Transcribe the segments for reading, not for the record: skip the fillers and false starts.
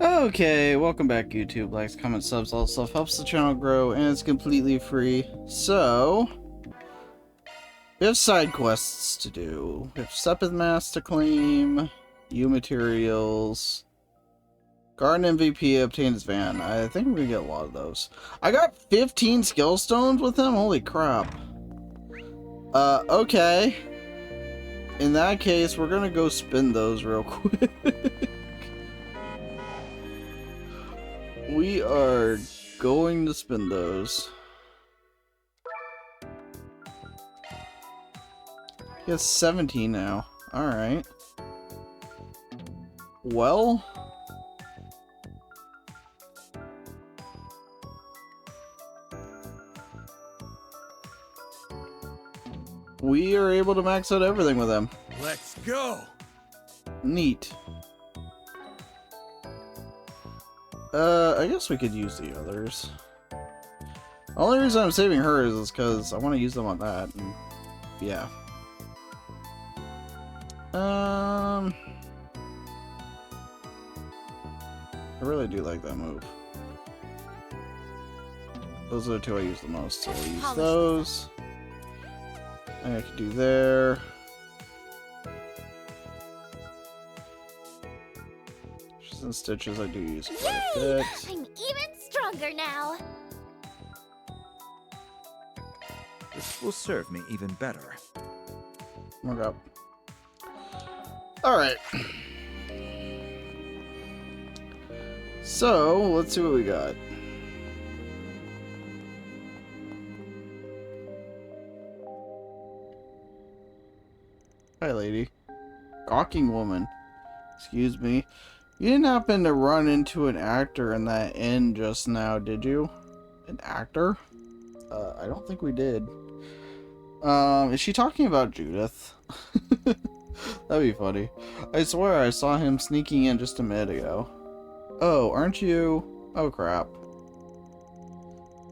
Okay, welcome back YouTube. Likes, comments, subs, all stuff helps the channel grow and it's completely free. So, we have side quests to do. We have Sepith Mass to claim, U materials, Garden MVP obtained his van. I think we're gonna get a lot of those. I got 15 skill stones with him? Holy crap. Okay. In that case, we're gonna go spin those real quick. We are going to spin those. He has 17 now. Alright. Well. We are able to max out everything with him. Let's go! Neat. I guess we could use the others. The only reason I'm saving hers is because I want to use them on that, and yeah. I really do like that move. Those are the two I use the most, so we'll use those. I could do there. And stitches I do use quite a bit. I'm even stronger now. This will serve me even better. Okay. Alright. So, let's see what we got. Hi, lady. Gawking woman. Excuse me. You didn't happen to run into an actor in that inn just now, did you? An actor? I don't think we did. Is she talking about Judith? That'd be funny. I swear I saw him sneaking in just a minute ago. Oh, aren't you? Oh, crap.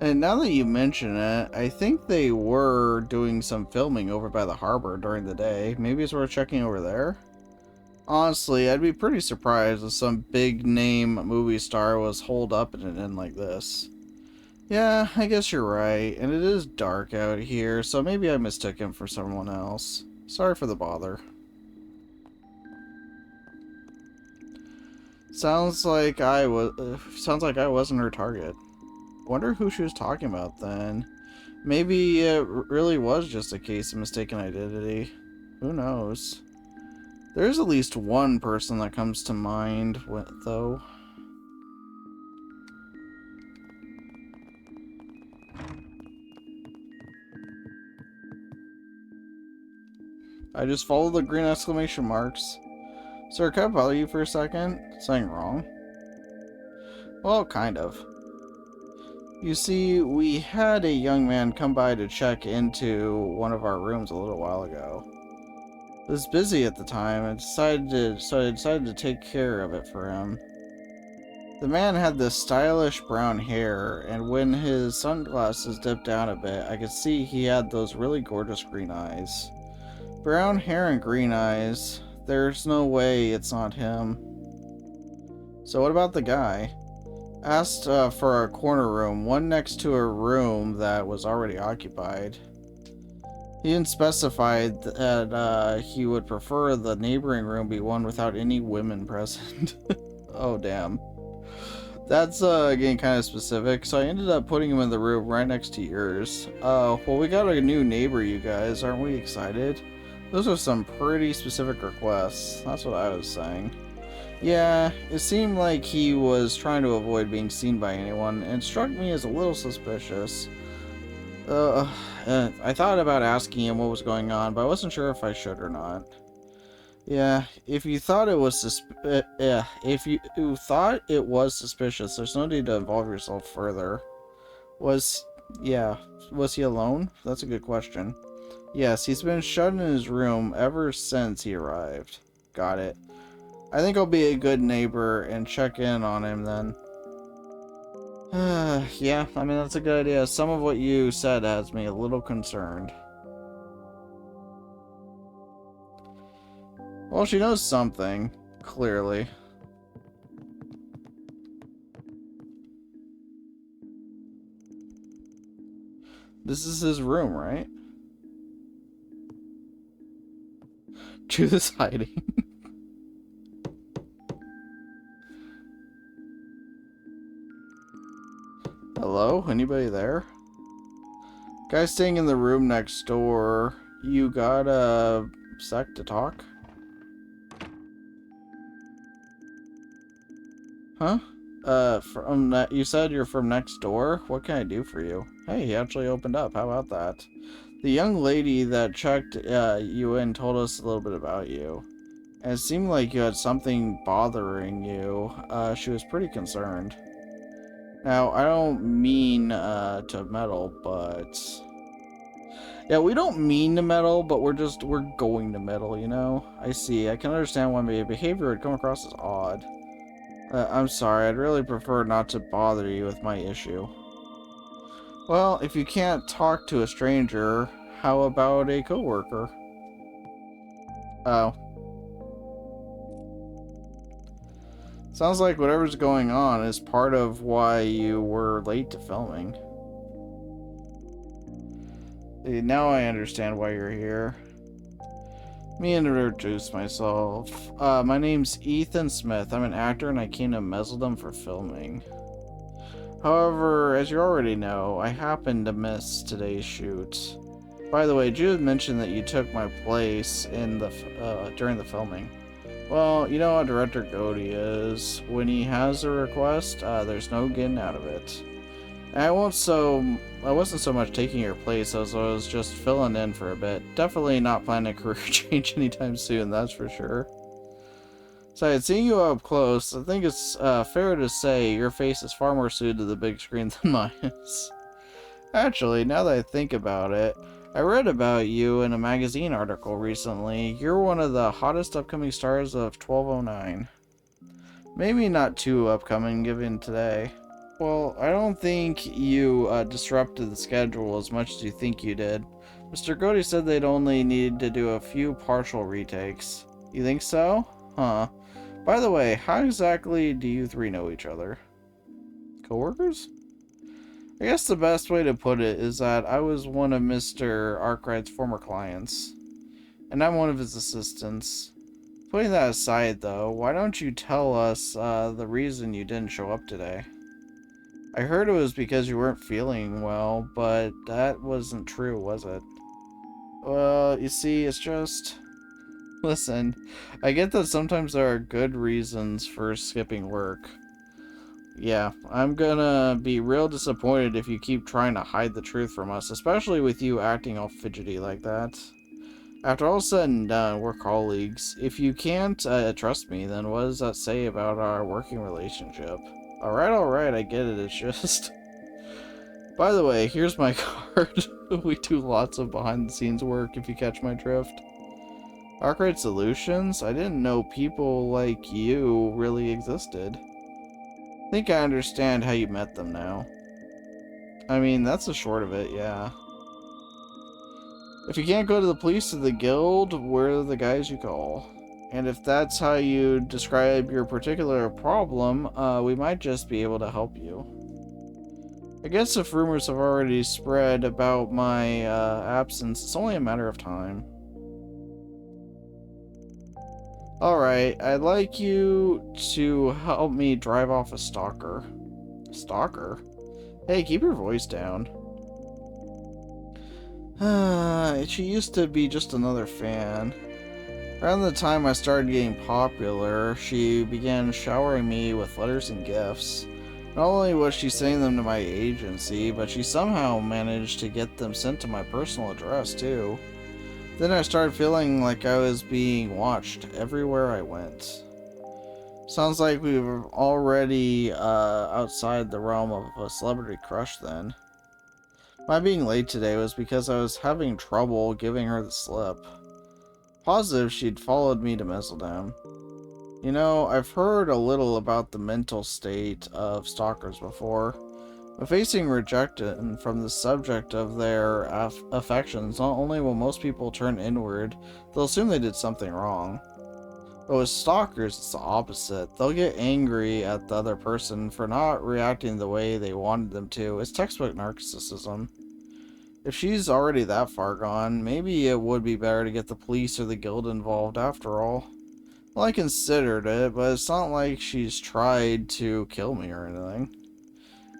And now that you mention it, I think they were doing some filming over by the harbor during the day. Maybe it's worth checking over there? Honestly, I'd be pretty surprised if some big name movie star was holed up in an inn like this. Yeah, I guess you're right, and it is dark out here, so maybe I mistook him for someone else. Sorry for the bother. Sounds like I wasn't her target. Wonder who she was talking about then. Maybe it really was just a case of mistaken identity. Who knows? There's at least one person that comes to mind, though. I just follow the green exclamation marks. Sir, can I bother you for a second? Something wrong? Well, kind of. You see, we had a young man come by to check into one of our rooms a little while ago. I was busy at the time and so I decided to take care of it for him. The man had this stylish brown hair, and when his sunglasses dipped down a bit, I could see he had those really gorgeous green eyes. Brown hair and green eyes. There's no way it's not him. So what about the guy? Asked for a corner room, one next to a room that was already occupied. He didn't specify that he would prefer the neighboring room be one without any women present. Oh, damn. That's getting kind of specific, so I ended up putting him in the room right next to yours. Well, we got a new neighbor, you guys. Aren't we excited? Those are some pretty specific requests. That's what I was saying. Yeah, it seemed like he was trying to avoid being seen by anyone, and it struck me as a little suspicious. I thought about asking him what was going on, but I wasn't sure if I should or not. Yeah, if you thought it was if you thought it was suspicious, there's no need to involve yourself further. Was he alone? That's a good question. Yes, he's been shut in his room ever since he arrived. Got it. I think I'll be a good neighbor and check in on him then. Yeah, I mean, that's a good idea. Some of what you said has me a little concerned. Well, she knows something, clearly. This is his room, right? Truth is hiding. Hello? Anybody there? Guy staying in the room next door. You got a sec to talk? Huh? From that, you said you're from next door? What can I do for you? Hey, he actually opened up. How about that? The young lady that checked you in told us a little bit about you. And it seemed like you had something bothering you. She was pretty concerned. Now, I don't mean to meddle, but... Yeah, we don't mean to meddle, but we're going to meddle, you know? I see. I can understand why my behavior would come across as odd. I'm sorry, I'd really prefer not to bother you with my issue. Well, if you can't talk to a stranger, how about a coworker? Oh. Sounds like whatever's going on is part of why you were late to filming. Now I understand why you're here. Let me introduce myself. My name's Ethan Smith. I'm an actor and I came to Mezzledom for filming. However, as you already know, I happened to miss today's shoot. By the way, Jude mentioned that you took my place in the during the filming. Well, you know how Director Goody is. When he has a request, there's no getting out of it. And I wasn't so much taking your place as I was just filling in for a bit. Definitely not planning a career change anytime soon, that's for sure. So, seeing you up close, I think it's fair to say your face is far more suited to the big screen than mine is. Actually, now that I think about it, I read about you in a magazine article recently. You're one of the hottest upcoming stars of 1209. Maybe not too upcoming given today. Well, I don't think you disrupted the schedule as much as you think you did. Mr. Cody said they'd only need to do a few partial retakes. You think so? Huh. By the way, how exactly do you three know each other? Coworkers? I guess the best way to put it is that I was one of Mr. Arkwright's former clients, and I'm one of his assistants. Putting that aside, though, why don't you tell us the reason you didn't show up today? I heard it was because you weren't feeling well, but that wasn't true, was it? Well, you see, it's just... Listen, I get that sometimes there are good reasons for skipping work. Yeah, I'm gonna be real disappointed if you keep trying to hide the truth from us, especially with you acting all fidgety like that. After all said and done, we're colleagues. If you can't trust me, then what does that say about our working relationship? Alright, I get it, it's just... By the way, here's my card. We do lots of behind-the-scenes work, if you catch my drift. Arkwright Solutions? I didn't know people like you really existed. I think I understand how you met them now. I mean, that's the short of it, yeah. If you can't go to the police or the guild, we're the guys you call. And if that's how you describe your particular problem, we might just be able to help you. I guess if rumors have already spread about my absence, it's only a matter of time. Alright, I'd like you to help me drive off a stalker. Stalker? Hey, keep your voice down. She used to be just another fan. Around the time I started getting popular, she began showering me with letters and gifts. Not only was she sending them to my agency, but she somehow managed to get them sent to my personal address, too. Then I started feeling like I was being watched everywhere I went. Sounds like we were already outside the realm of a celebrity crush then. My being late today was because I was having trouble giving her the slip. Positive she'd followed me to Mezzledom. You know, I've heard a little about the mental state of stalkers before. But facing rejection from the subject of their affections, not only will most people turn inward, they'll assume they did something wrong. But with stalkers, it's the opposite. They'll get angry at the other person for not reacting the way they wanted them to. It's textbook narcissism. If she's already that far gone, maybe it would be better to get the police or the guild involved after all. Well, I considered it, but it's not like she's tried to kill me or anything.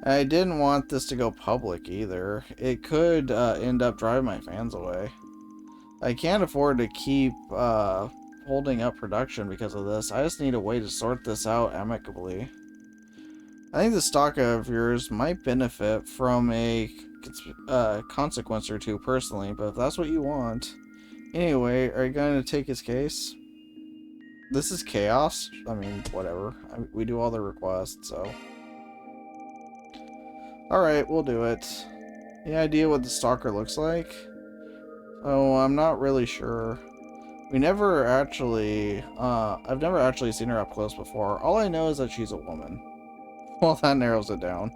I didn't want this to go public either. It could end up driving my fans away. I can't afford to keep holding up production because of this. I just need a way to sort this out amicably. I think the stock of yours might benefit from a consequence or two personally, but if that's what you want. Anyway, are you going to take his case? This is chaos. I mean, whatever. We do all the requests, so. Alright, we'll do it. Any idea what the stalker looks like? Oh, I'm not really sure. We never actually, I've never actually seen her up close before. All I know is that she's a woman. Well, that narrows it down.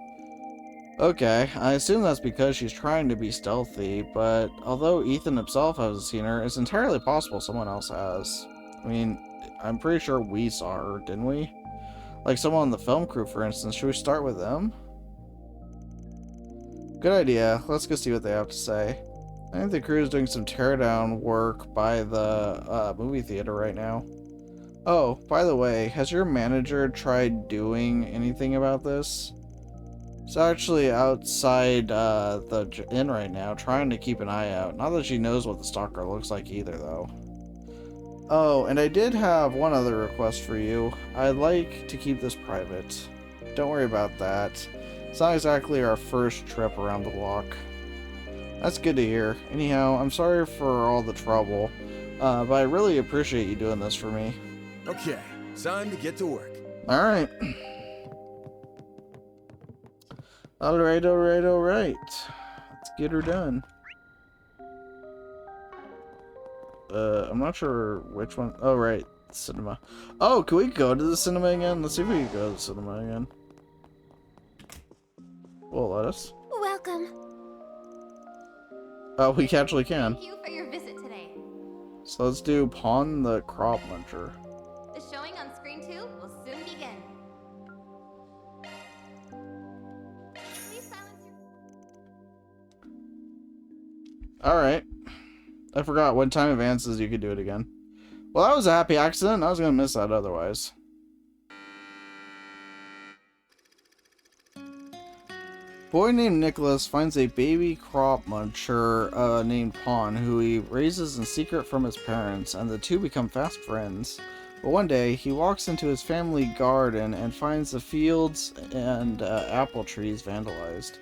Okay, I assume that's because she's trying to be stealthy, but although Ethan himself hasn't seen her, it's entirely possible someone else has. I mean, I'm pretty sure we saw her, didn't we? Like someone on the film crew, for instance. Should we start with them? Good idea. Let's go see what they have to say. I think the crew is doing some teardown work by the movie theater right now. Oh, by the way, has your manager tried doing anything about this? It's actually outside the inn right now, trying to keep an eye out. Not that she knows what the stalker looks like either, though. Oh, and I did have one other request for you. I'd like to keep this private. Don't worry about that. It's not exactly our first trip around the block. That's good to hear. Anyhow, I'm sorry for all the trouble, but I really appreciate you doing this for me. Okay, time to get to work. Alright. Alright. Let's get her done. I'm not sure which one. Oh, right. Cinema. Oh, can we go to the cinema again? Let's see if we can go to the cinema again. Well, let us. Welcome. Oh, we actually can. Thank you for your visit today. So let's do Pawn the Crop Muncher. The showing on screen 2 will soon begin. Please silence your... Alright. I forgot when time advances you could do it again. Well, that was a happy accident. I was going to miss that otherwise. Boy named Nicholas finds a baby crop muncher named Pawn, who he raises in secret from his parents, and the two become fast friends. But one day, he walks into his family garden and finds the fields and apple trees vandalized.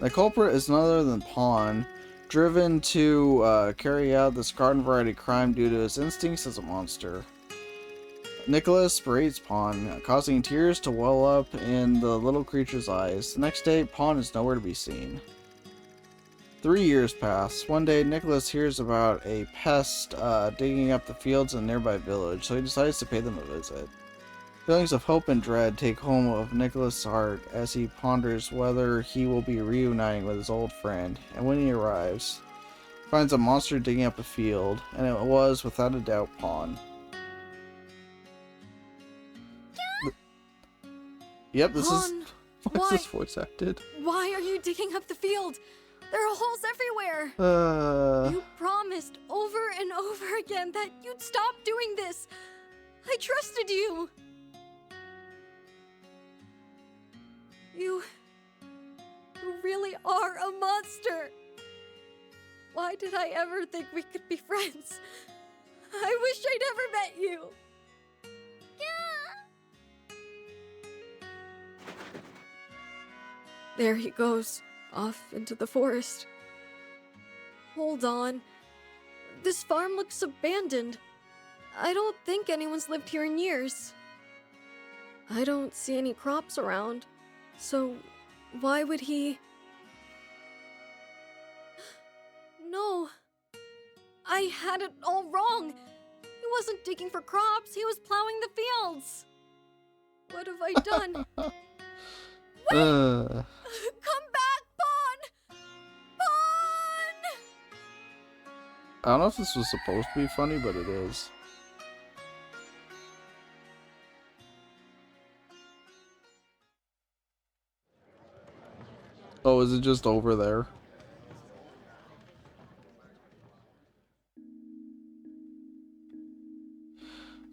The culprit is none other than Pawn, driven to carry out this garden variety crime due to his instincts as a monster. Nicholas berates Pawn, causing tears to well up in the little creature's eyes. The next day, Pawn is nowhere to be seen. 3 years pass. One day, Nicholas hears about a pest digging up the fields in a nearby village, so he decides to pay them a visit. Feelings of hope and dread take hold of Nicholas' heart as he ponders whether he will be reuniting with his old friend, and when he arrives, he finds a monster digging up a field, and it was, without a doubt, Pawn. Yep, this is... Why is this voice acted? Why are you digging up the field? There are holes everywhere. You promised over and over again that you'd stop doing this. I trusted you. You really are a monster. Why did I ever think we could be friends? I wish I never met you. There he goes, off into the forest. Hold on. This farm looks abandoned. I don't think anyone's lived here in years. I don't see any crops around, so why would he... No. I had it all wrong. He wasn't digging for crops, he was plowing the fields. What have I done? Come back, Pawn! Pawn! I don't know if this was supposed to be funny, but it is. Oh, is it just over there?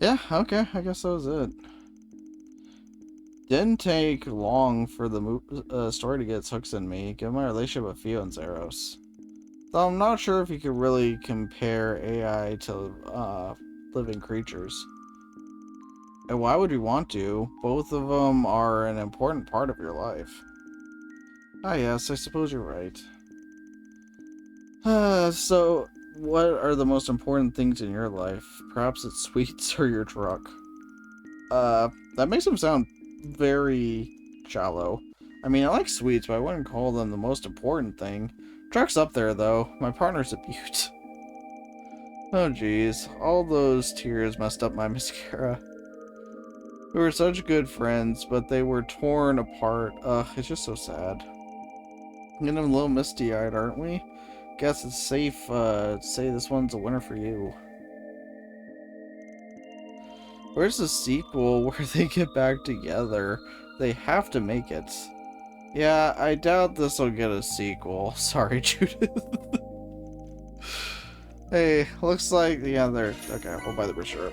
Yeah, okay, I guess that was it. Didn't take long for the story to get its hooks in me, given my relationship with Fio and Zeros. Though I'm not sure if you could really compare AI to living creatures. And why would you want to? Both of them are an important part of your life. Ah yes, I suppose you're right. So, what are the most important things in your life? Perhaps it's sweets or your truck. That makes them sound very shallow. I mean, I like sweets, but I wouldn't call them the most important thing. Truck's up there, though. My partner's a beaut. Oh, jeez. All those tears messed up my mascara. We were such good friends, but they were torn apart. Ugh, it's just so sad. Getting a little misty-eyed, aren't we? Guess it's safe, to say this one's a winner for you. Where's the sequel where they get back together? They have to make it. Yeah, I doubt this will get a sequel. Sorry, Judith. Hey, looks like... Yeah, they're... Okay, we'll buy the brochure.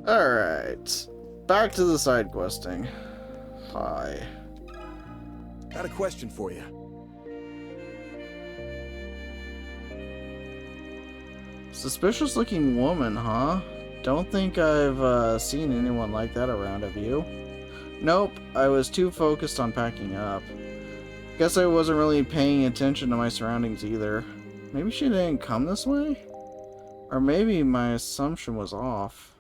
Alright. Back to the side questing. Hi. Got a question for you. Suspicious looking woman, huh? Don't think I've seen anyone like that around, have you? Nope, I was too focused on packing up. Guess I wasn't really paying attention to my surroundings either. Maybe she didn't come this way? Or maybe my assumption was off.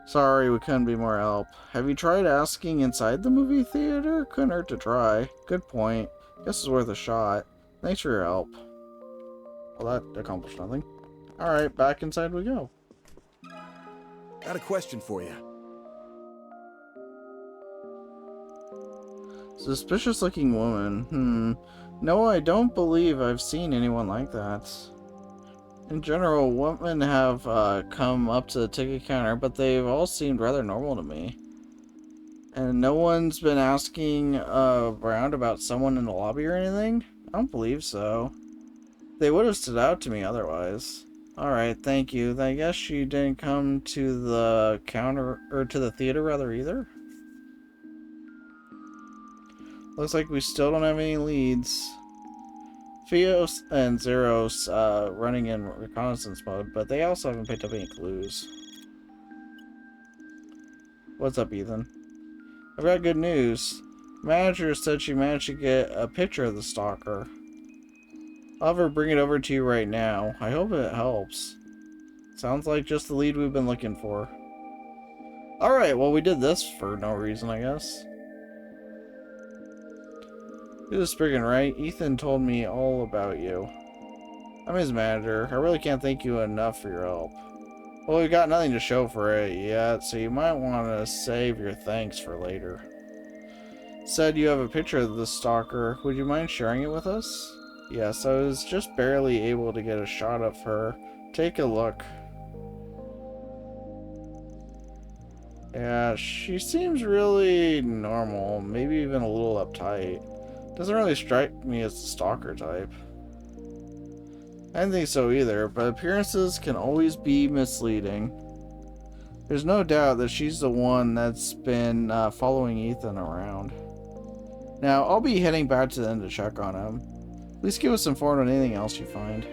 Sorry, we couldn't be more help. Have you tried asking inside the movie theater? Couldn't hurt to try. Good point. Guess it's worth a shot. Thanks for your help. Well, that accomplished nothing. Alright, back inside we go. Got a question for you. Suspicious looking woman. No, I don't believe I've seen anyone like that. In general, women have come up to the ticket counter, but they've all seemed rather normal to me. And no one's been asking around about someone in the lobby or anything? I don't believe so. They would have stood out to me otherwise. Alright, thank you. I guess she didn't come to the counter, or to the theater rather either? Looks like we still don't have any leads. Fios and Zeros running in reconnaissance mode, but they also haven't picked up any clues. What's up, Ethan? I've got good news. Manager said she managed to get a picture of the stalker. I'll have her bring it over to you right now. I hope it helps. Sounds like just the lead we've been looking for. Alright, well we did this for no reason, I guess. You're the Spriggan, right? Ethan told me all about you. I'm his manager. I really can't thank you enough for your help. Well, we've got nothing to show for it yet, so you might want to save your thanks for later. Said you have a picture of the stalker. Would you mind sharing it with us? Yes, I was just barely able to get a shot of her. Take a look. Yeah, she seems really normal, maybe even a little uptight. Doesn't really strike me as the stalker type. I didn't think so either, but appearances can always be misleading. There's no doubt that she's the one that's been following Ethan around. Now, I'll be heading back to the inn to check on him. Please keep us informed on anything else you find.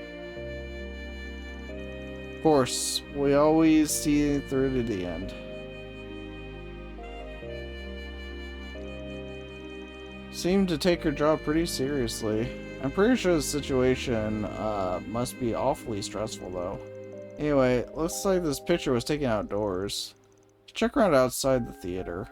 Of course, we always see through to the end. Seemed to take her job pretty seriously. I'm pretty sure the situation must be awfully stressful though. Anyway, looks like this picture was taken outdoors. Check around outside the theater.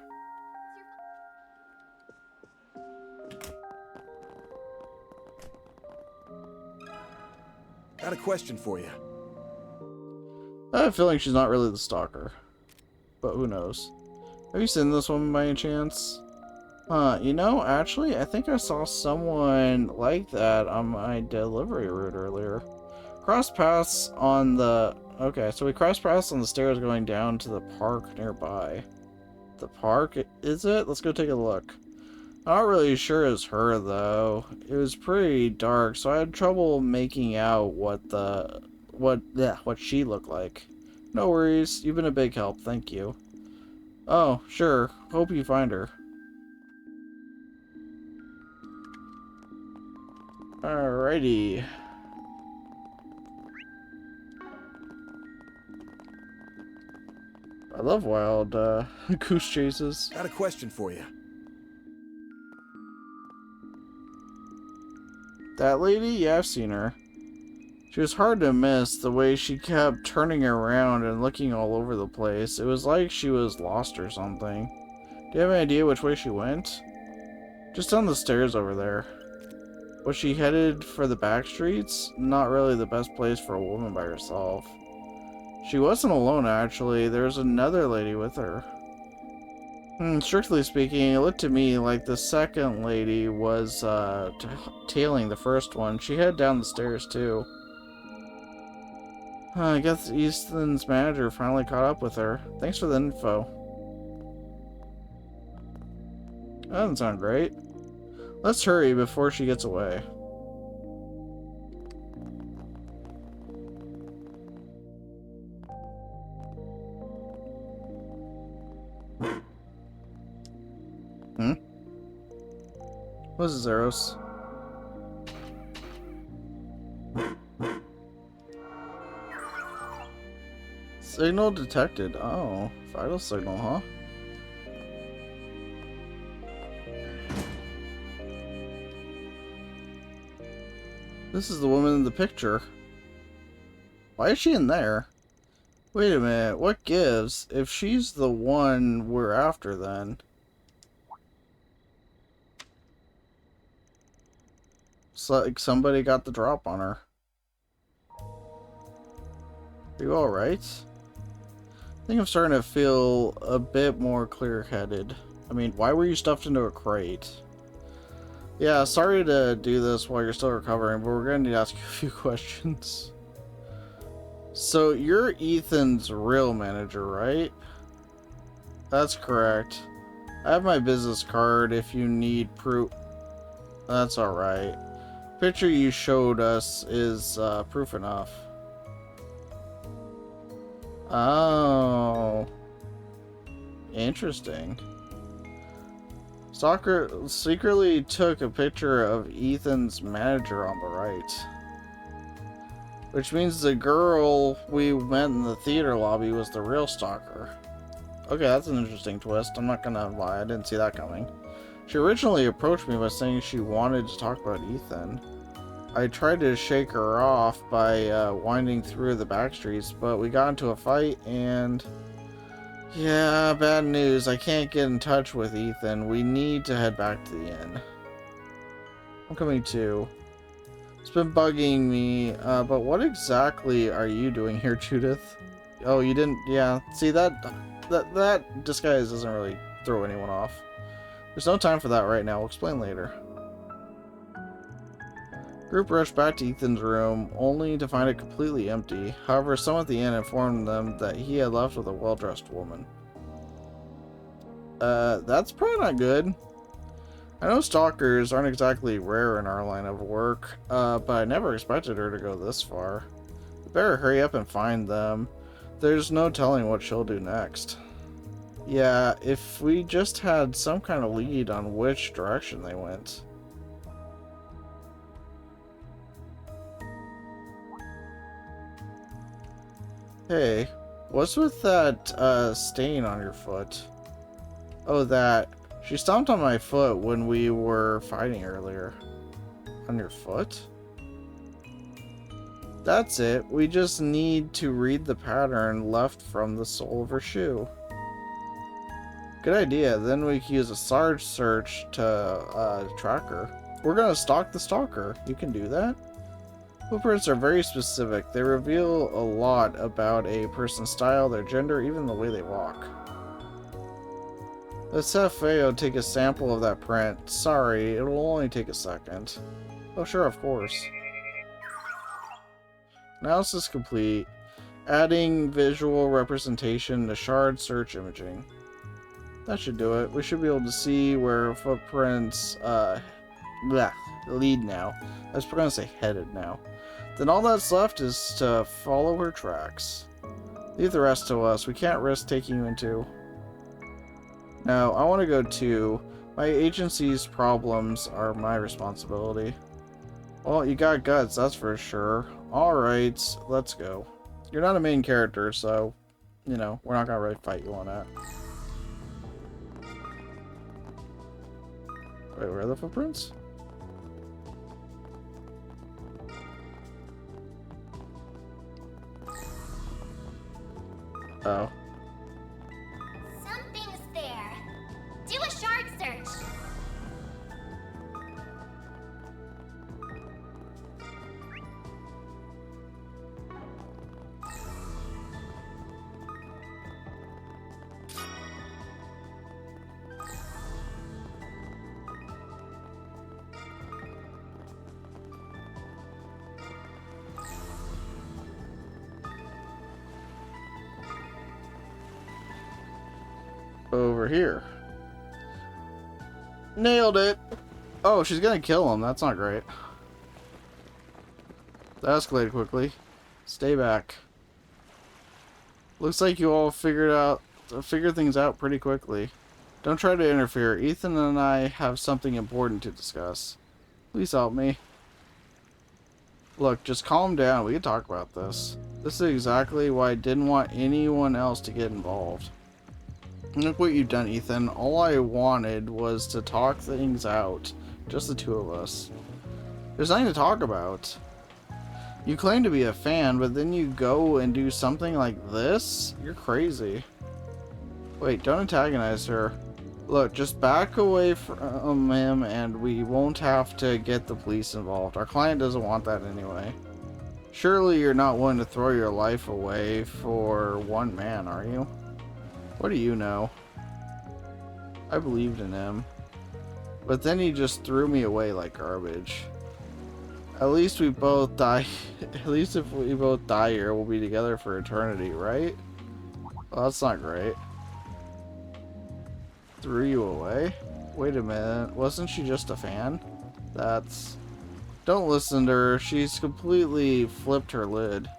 Got a question for you. I have a feeling she's not really the stalker. But who knows. Have you seen this woman by any chance? You know, actually, I think I saw someone like that on my delivery route earlier. Cross paths on the... Okay, so we cross paths on the stairs going down to the park nearby. The park, is it? Let's go take a look. Not really sure it's her though. It was pretty dark, so I had trouble making out what she looked like. No worries, you've been a big help, thank you. Oh, sure. Hope you find her. Alrighty. I love wild goose chases. Got a question for you. That lady? Yeah, I've seen her. She was hard to miss, the way she kept turning around and looking all over the place. It was like she was lost or something. Do you have any idea which way she went? Just down the stairs over there. Was she headed for the back streets? Not really the best place for a woman by herself. She wasn't alone, actually. There was another lady with her. Strictly speaking, it looked to me like the second lady was tailing the first one. She headed down the stairs, too. I guess Ethan's manager finally caught up with her. Thanks for the info. That doesn't sound great. Let's hurry before she gets away. What is this, Eros? Signal detected. Oh, vital signal, huh? This is the woman in the picture. Why is she in there? Wait a minute, what gives? If she's the one we're after, then. It's like somebody got the drop on her. Are you alright? I think I'm starting to feel a bit more clear-headed. I mean, why were you stuffed into a crate? Yeah, sorry to do this while you're still recovering, but we're going to need to ask you a few questions. So, you're Ethan's real manager, right? That's correct. I have my business card if you need proof. That's alright. Picture you showed us is proof enough. Oh. Interesting. Stalker secretly took a picture of Ethan's manager on the right. Which means the girl we met in the theater lobby was the real stalker. Okay, that's an interesting twist. I'm not gonna lie, I didn't see that coming. She originally approached me by saying she wanted to talk about Ethan. I tried to shake her off by winding through the back streets, but we got into a fight and... yeah, bad news. I can't get in touch with Ethan. We need to head back to the inn. I'm coming too. It's been bugging me, but what exactly are you doing here, Judith? Oh, you didn't... yeah, see, that disguise doesn't really throw anyone off. There's no time for that right now. We'll explain later. Group rushed back to Ethan's room, only to find it completely empty. However, someone at the inn informed them that he had left with a well-dressed woman. That's probably not good. I know stalkers aren't exactly rare in our line of work, but I never expected her to go this far. We better hurry up and find them. There's no telling what she'll do next. Yeah, if we just had some kind of lead on which direction they went. Hey, what's with that stain on your foot? Oh, that. She stomped on my foot when we were fighting earlier. On your foot? That's it. We just need to read the pattern left from the sole of her shoe. Good idea. Then we can use a Sarge search to track her. We're gonna stalk the stalker. You can do that? Footprints are very specific. They reveal a lot about a person's style, their gender, even the way they walk. Let's have Feo take a sample of that print. Sorry, it will only take a second. Oh sure, of course. Analysis complete. Adding visual representation to shard search imaging. That should do it. We should be able to see where footprints lead now. I was going to say headed now. Then all that's left is to follow her tracks. Leave the rest to us. We can't risk taking you into... No, I want to go too. My agency's problems are my responsibility. Well, you got guts, that's for sure. Alright, let's go. You're not a main character, so, you know, we're not gonna really fight you on that. Wait, where are the footprints? Oh. Something's there. Do a shard search. Over here. Nailed it! Oh, she's gonna kill him. That's not great. That escalated quickly. Stay back. Looks like you all figured things out pretty quickly. Don't try to interfere. Ethan and I have something important to discuss. Please help me. Look, just calm down. We can talk about this. This is exactly why I didn't want anyone else to get involved. Look what you've done, Ethan. All I wanted was to talk things out. Just the two of us. There's nothing to talk about. You claim to be a fan, but then you go and do something like this? You're crazy. Wait, don't antagonize her. Look, just back away from him and we won't have to get the police involved. Our client doesn't want that anyway. Surely you're not willing to throw your life away for one man, are you? What do you know? I believed in him. But then he just threw me away like garbage. At least we both die. At least if we both die here, we'll be together for eternity, right? Well, that's not great. Threw you away? Wait a minute. Wasn't she just a fan? That's... Don't listen to her. She's completely flipped her lid.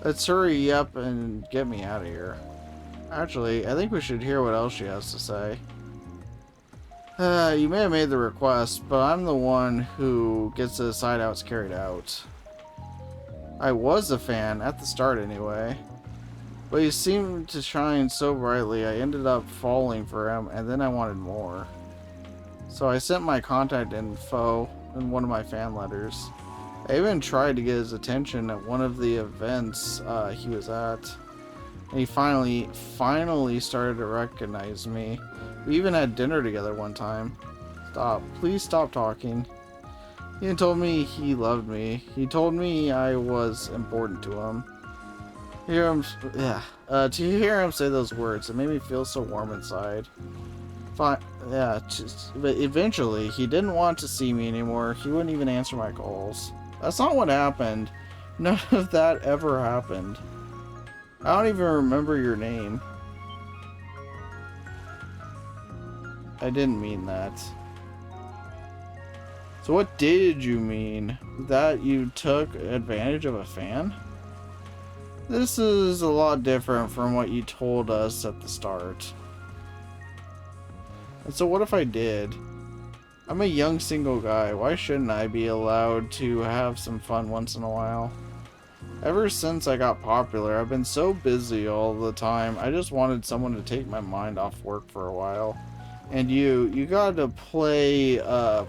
Let's hurry up and get me out of here. Actually, I think we should hear what else she has to say. You may have made the request, but I'm the one who gets to decide how it's carried out. I was a fan, at the start anyway. But he seemed to shine so brightly, I ended up falling for him, and then I wanted more. So I sent my contact info in one of my fan letters. I even tried to get his attention at one of the events he was at. And he finally started to recognize me. We even had dinner together one time. Stop. Please stop talking. He told me he loved me. He told me I was important to him. To hear him say those words, it made me feel so warm inside. Fine. Yeah, but eventually, he didn't want to see me anymore. He wouldn't even answer my calls. That's not what happened. None of that ever happened. I don't even remember your name. I didn't mean that. So what did you mean? That you took advantage of a fan? This is a lot different from what you told us at the start. And so what if I did? I'm a young single guy. Why shouldn't I be allowed to have some fun once in a while? Ever since I got popular, I've been so busy all the time. I just wanted someone to take my mind off work for a while. And you got to play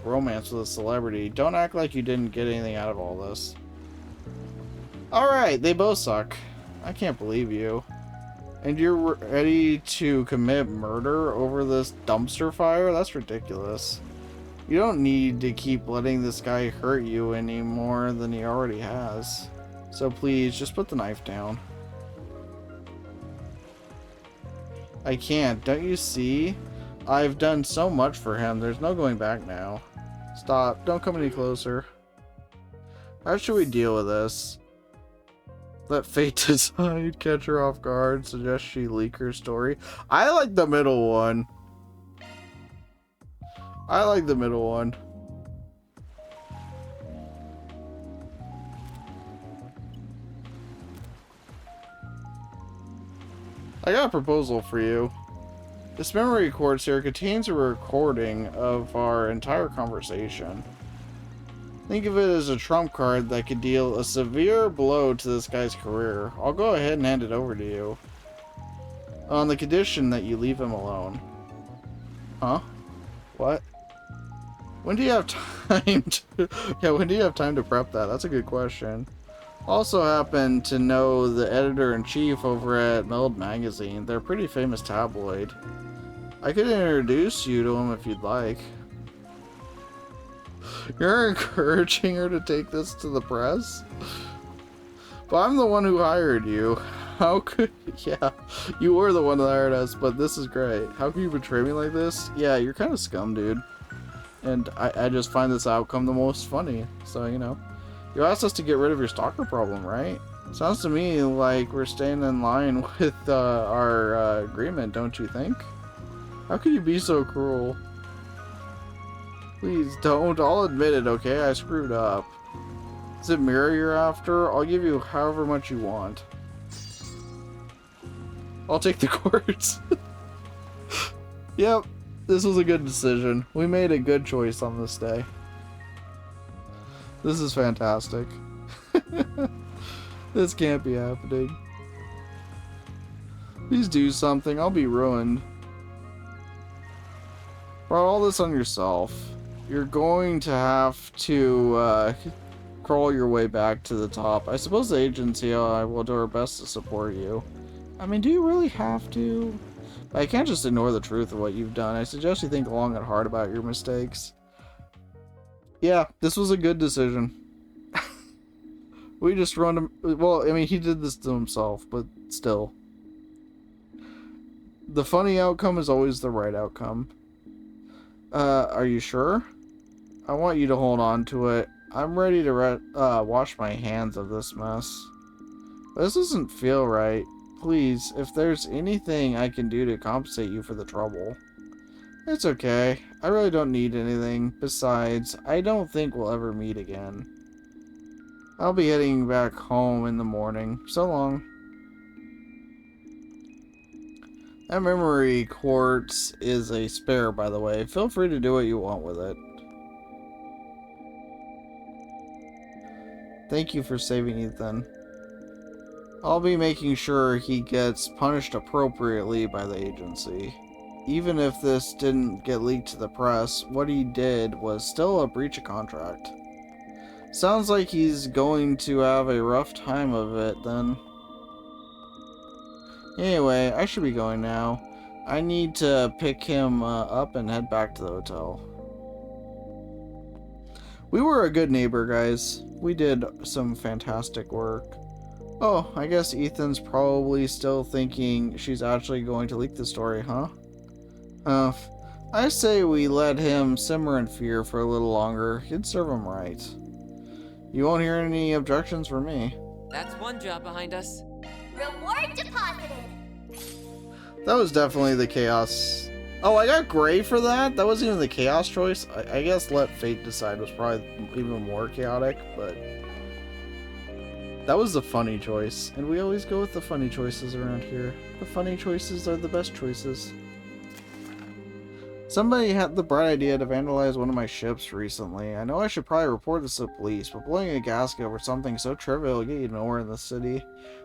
romance with a celebrity. Don't act like you didn't get anything out of all this. Alright, they both suck. I can't believe you. And you're ready to commit murder over this dumpster fire? That's ridiculous. You don't need to keep letting this guy hurt you any more than he already has. So please, just put the knife down. I can't. Don't you see? I've done so much for him. There's no going back now. Stop. Don't come any closer. How should we deal with this? Let fate decide, catch her off guard, suggest she leak her story. I like the middle one. I like the middle one. I got a proposal for you. This memory quartz here contains a recording of our entire conversation. Think of it as a trump card that could deal a severe blow to this guy's career. I'll go ahead and hand it over to you. On the condition that you leave him alone. Huh? What? When do you have time to... yeah, when do you have time to prep that? That's a good question. Also happen to know the editor-in-chief over at Meld Magazine. They're a pretty famous tabloid. I could introduce you to him if you'd like. You're encouraging her to take this to the press? But I'm the one who hired you. How could... yeah, you were the one that hired us, but this is great. How can you betray me like this? Yeah, you're kind of scum, dude. And I just find this outcome the most funny. So, you know. You asked us to get rid of your stalker problem, right? Sounds to me like we're staying in line with our agreement, don't you think? How could you be so cruel? Please don't. I'll admit it, okay? I screwed up. Is it mirror you're after? I'll give you however much you want. I'll take the quartz. Yep, this was a good decision. We made a good choice on this day. This is fantastic. This can't be happening. Please do something. I'll be ruined. Brought all this on yourself. You're going to have to crawl your way back to the top. I suppose the agency will do our best to support you. I mean, do you really have to? I can't just ignore the truth of what you've done. I suggest you think long and hard about your mistakes. Yeah, this was a good decision. We just run him. Well, I mean, he did this to himself, but still. The funny outcome is always the right outcome. Are you sure? I want you to hold on to it. I'm ready to wash my hands of this mess. But this doesn't feel right. Please, if there's anything I can do to compensate you for the trouble. It's okay. I really don't need anything. Besides, I don't think we'll ever meet again. I'll be heading back home in the morning. So long. That memory quartz is a spare, by the way. Feel free to do what you want with it. Thank you for saving Ethan. I'll be making sure he gets punished appropriately by the agency. Even if this didn't get leaked to the press, what he did was still a breach of contract. Sounds like he's going to have a rough time of it then. Anyway, I should be going now. I need to pick him up and head back to the hotel. We were a good neighbor, guys. We did some fantastic work. Oh, I guess Ethan's probably still thinking she's actually going to leak the story, huh? I say we let him simmer in fear for a little longer. It'd serve him right. You won't hear any objections from me. That's one job behind us. Reward deposited. That was definitely the chaos. Oh, I got gray for that? That wasn't even the chaos choice? I guess let fate decide was probably even more chaotic, but... that was the funny choice. And we always go with the funny choices around here. The funny choices are the best choices. Somebody had the bright idea to vandalize one of my ships recently. I know I should probably report this to the police, but blowing a gasket over something so trivial will get you nowhere in the city.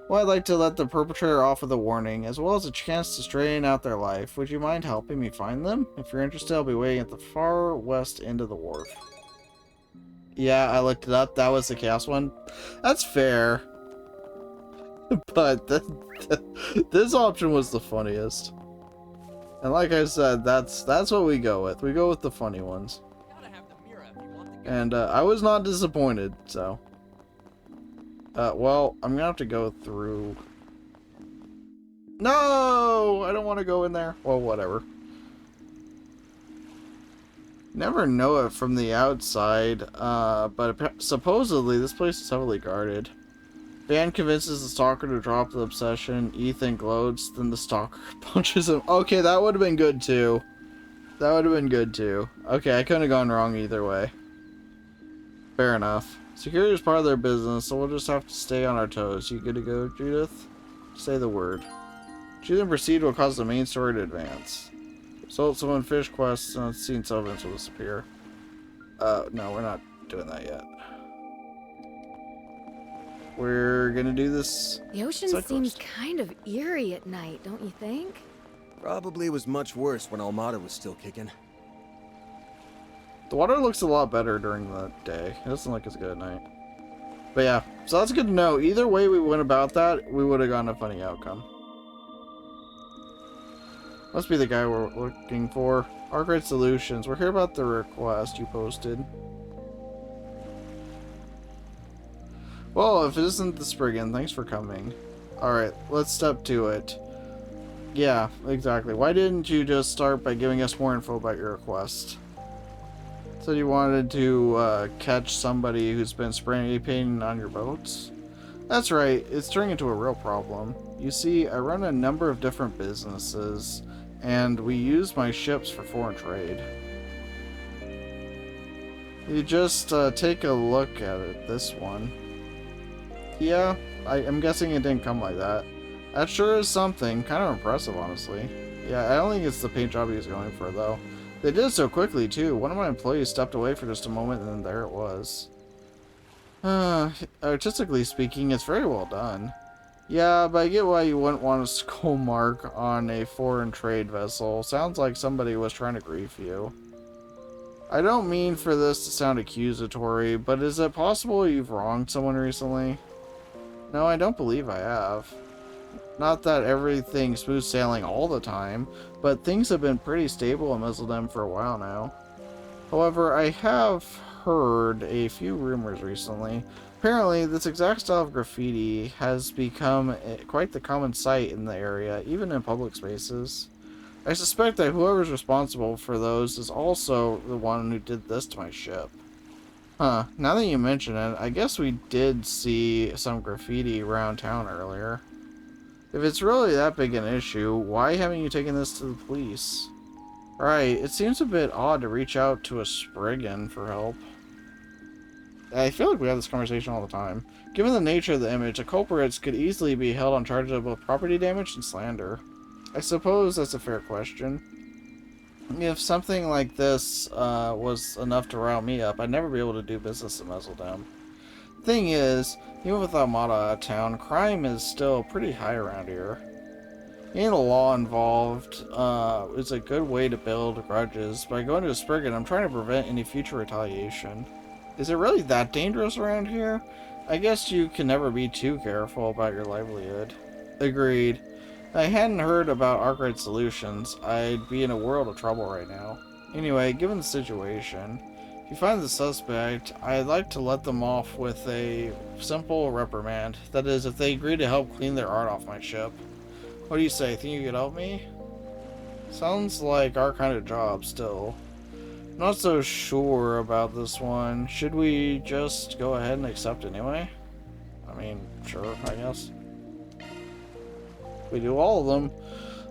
Well, I'd like to let the perpetrator off with a warning, as well as a chance to straighten out their life. Would you mind helping me find them? If you're interested, I'll be waiting at the far west end of the wharf. Yeah, I looked it up. That was the chaos one. That's fair. But this option was the funniest. And like I said, that's what we go with. We go with the funny ones. And I was not disappointed, so. Well, I'm gonna have to go through. No! I don't want to go in there. Well, whatever. Never know it from the outside, but supposedly this place is heavily guarded. Van convinces the stalker to drop the obsession. Ethan gloats, then the stalker punches him. Okay, that would have been good too. That would have been good too. Okay, I couldn't have gone wrong either way. Fair enough. Security is part of their business, so we'll just have to stay on our toes. You good to go, Judith? Say the word. Judith and proceed will cause the main story to advance. Result someone fish quests and scene settlements will disappear. No, we're not doing that yet. We're gonna do this. The ocean cyclist. seems kind of eerie at night, don't you think? Probably was much worse when Almada was still kicking. The water looks a lot better during the day. It doesn't look as good at night. But yeah, so that's good to know. Either way we went about that, we would have gotten a funny outcome. Must be the guy we're looking for. Arkwright Solutions. We're here about the request you posted. Well, if it isn't the Spriggan, thanks for coming. Alright, let's step to it. Yeah, exactly. Why didn't you just start by giving us more info about your request? Said you wanted to catch somebody who's been spray painting on your boats? That's right, it's turning into a real problem. You see, I run a number of different businesses, and we use my ships for foreign trade. You just take a look at it, this one. Yeah, I'm guessing it didn't come like that. That sure is something. Kind of impressive, honestly. Yeah, I don't think it's the paint job he was going for, though. They did it so quickly, too. One of my employees stepped away for just a moment, and then there it was. Artistically speaking, it's very well done. Yeah, but I get why you wouldn't want a skull mark on a foreign trade vessel. Sounds like somebody was trying to grief you. I don't mean for this to sound accusatory, but is it possible you've wronged someone recently? No, I don't believe I have. Not that everything's smooth sailing all the time, but things have been pretty stable in Misseldom for a while now. However, I have heard a few rumors recently. Apparently, this exact style of graffiti has become quite the common sight in the area, even in public spaces. I suspect that whoever's responsible for those is also the one who did this to my ship. Huh, now that you mention it, I guess we did see some graffiti around town earlier. If it's really that big an issue, why haven't you taken this to the police? Right, it seems a bit odd to reach out to a Spriggan for help. I feel like we have this conversation all the time. Given the nature of the image, the culprits could easily be held on charges of both property damage and slander. I suppose that's a fair question. If something like this was enough to rile me up, I'd never be able to do business in Misseldom. Thing is, even with Almada out of town, crime is still pretty high around here. Getting the law involved is a good way to build grudges. By going to a Spriggan, I'm trying to prevent any future retaliation. Is it really that dangerous around here? I guess you can never be too careful about your livelihood. Agreed. If I hadn't heard about Arkwright Solutions, I'd be in a world of trouble right now. Anyway, given the situation, if you find the suspect, I'd like to let them off with a simple reprimand. That is, if they agree to help clean their art off my ship. What do you say? Think you could help me? Sounds like our kind of job still. Not so sure about this one. Should we just go ahead and accept anyway? I mean, sure, I guess. We do all of them.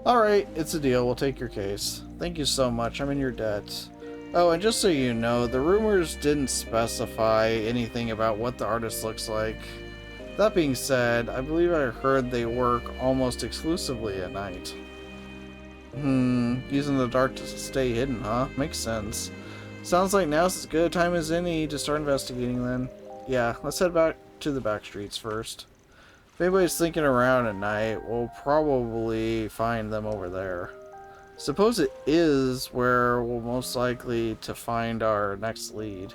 Alright, it's a deal. We'll take your case. Thank you so much. I'm in your debt. Oh, and just so you know, the rumors didn't specify anything about what the artist looks like. That being said, I believe I heard they work almost exclusively at night. Using the dark to stay hidden, huh? Makes sense. Sounds like now's as good a time as any to start investigating then. Yeah, let's head back to the back streets first. If anybody's thinking around at night, we'll probably find them over there. Suppose it is where we'll most likely to find our next lead.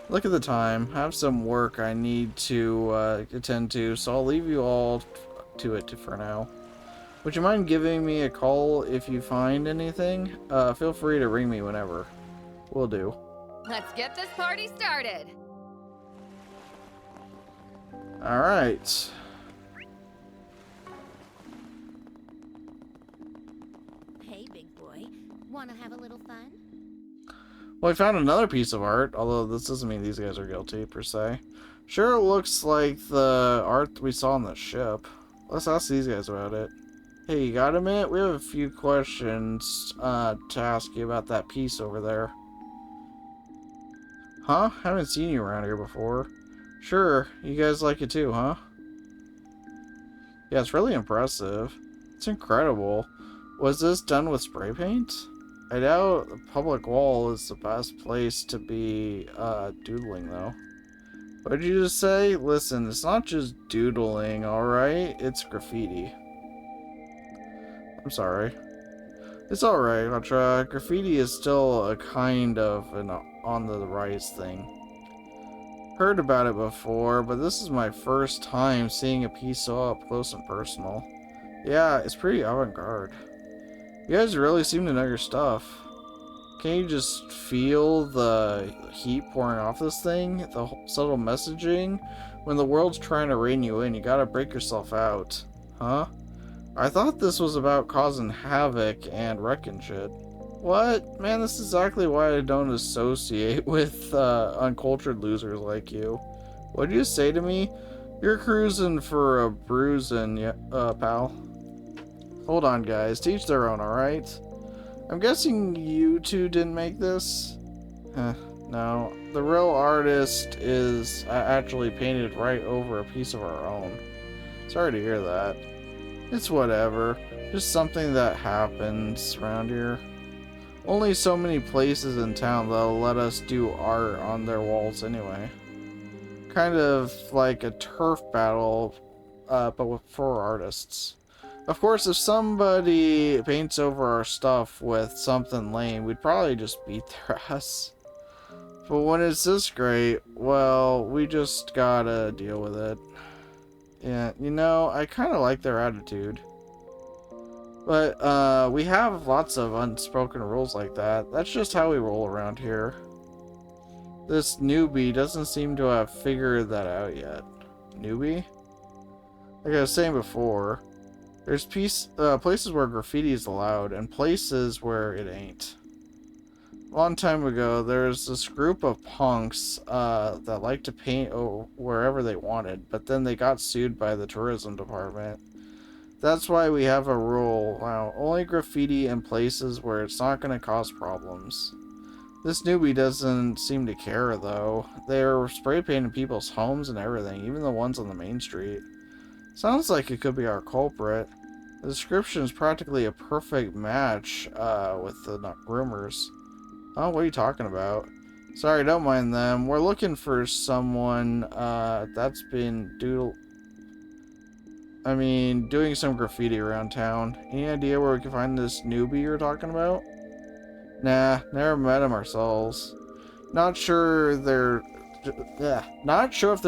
Look at the time. I have some work I need to attend to, so I'll leave you all to it for now. Would you mind giving me a call if you find anything? Feel free to ring me whenever. Will do. Let's get this party started. Alright. Hey, big boy. Wanna have a little fun? Well, I found another piece of art, although this doesn't mean these guys are guilty, per se. Sure looks like the art we saw on the ship. Let's ask these guys about it. Hey, you got a minute? We have a few questions to ask you about that piece over there. Huh? Haven't seen you around here before. Sure, you guys like it too, huh? Yeah, it's really impressive. It's incredible. Was this done with spray paint? I doubt the public wall is the best place to be doodling, though. What did you just say? Listen, it's not just doodling, alright? It's graffiti. I'm sorry. It's alright, Ultra. Graffiti is still a kind of an on-the-rise thing. Heard about it before, but this is my first time seeing a piece so up close and personal. Yeah, it's pretty avant-garde. You guys really seem to know your stuff. Can you just feel the heat pouring off this thing? The subtle messaging? When the world's trying to rein you in, you gotta break yourself out. Huh? I thought this was about causing havoc and wrecking shit. What? Man, this is exactly why I don't associate with uncultured losers like you. What'd you say to me? You're cruising for a bruising, pal. Hold on, guys. To each their own, alright? I'm guessing you two didn't make this? No. The real artist is actually painted right over a piece of our own. Sorry to hear that. It's whatever. Just something that happens around here. Only so many places in town that'll let us do art on their walls anyway. Kind of like a turf battle, but for artists. Of course, if somebody paints over our stuff with something lame, we'd probably just beat their ass. But when it's this great, well, we just gotta deal with it. Yeah, you know, I kind of like their attitude. But, we have lots of unspoken rules like that. That's just how we roll around here. This newbie doesn't seem to have figured that out yet. Newbie? Like I was saying before, there's places where graffiti is allowed and places where it ain't. A long time ago, there's this group of punks that like to paint wherever they wanted, but then they got sued by the tourism department. That's why we have a rule. Wow, only graffiti in places where it's not going to cause problems. This newbie doesn't seem to care, though. They're spray painting people's homes and everything, even the ones on the main street. Sounds like it could be our culprit. The description is practically a perfect match with the rumors. Oh, what are you talking about? Sorry, don't mind them. We're looking for someone that's been doing some graffiti around town. Any idea where we can find this newbie you're talking about? Nah, never met him ourselves. Not sure if they're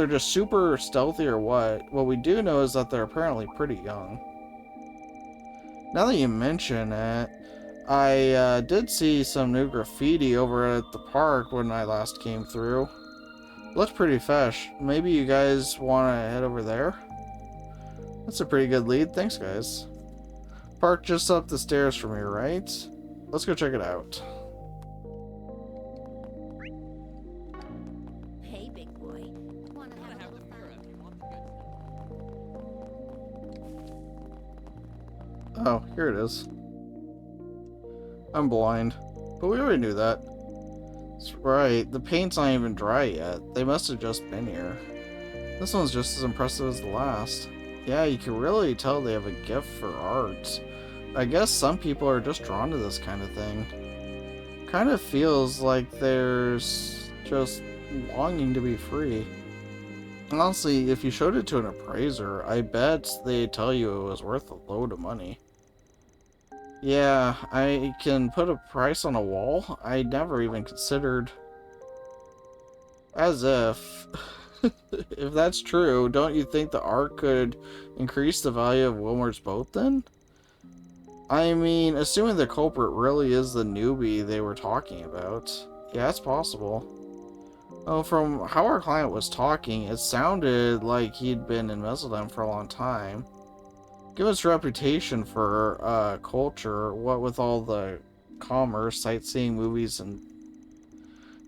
just super stealthy or what. What we do know is that they're apparently pretty young. Now that you mention it, I did see some new graffiti over at the park when I last came through. Looks pretty fresh. Maybe you guys want to head over there? That's a pretty good lead. Thanks, guys. Park just up the stairs from here, right? Let's go check it out. Hey, big boy. Wanna have a little fun? Oh, here it is. I'm blind. But we already knew that. That's right. The paint's not even dry yet. They must have just been here. This one's just as impressive as the last. Yeah, you can really tell they have a gift for art. I guess some people are just drawn to this kind of thing. Kind of feels like there's just longing to be free. Honestly, if you showed it to an appraiser, I bet they'd tell you it was worth a load of money. Yeah, I can put a price on a wall? I never even considered. As if. If that's true, don't you think the art could increase the value of Wilmer's boat then? I mean, assuming the culprit really is the newbie they were talking about. Yeah, it's possible. Oh, from how our client was talking, it sounded like he'd been in Mezzaldam for a long time. Given its reputation for culture, what with all the commerce, sightseeing, movies, and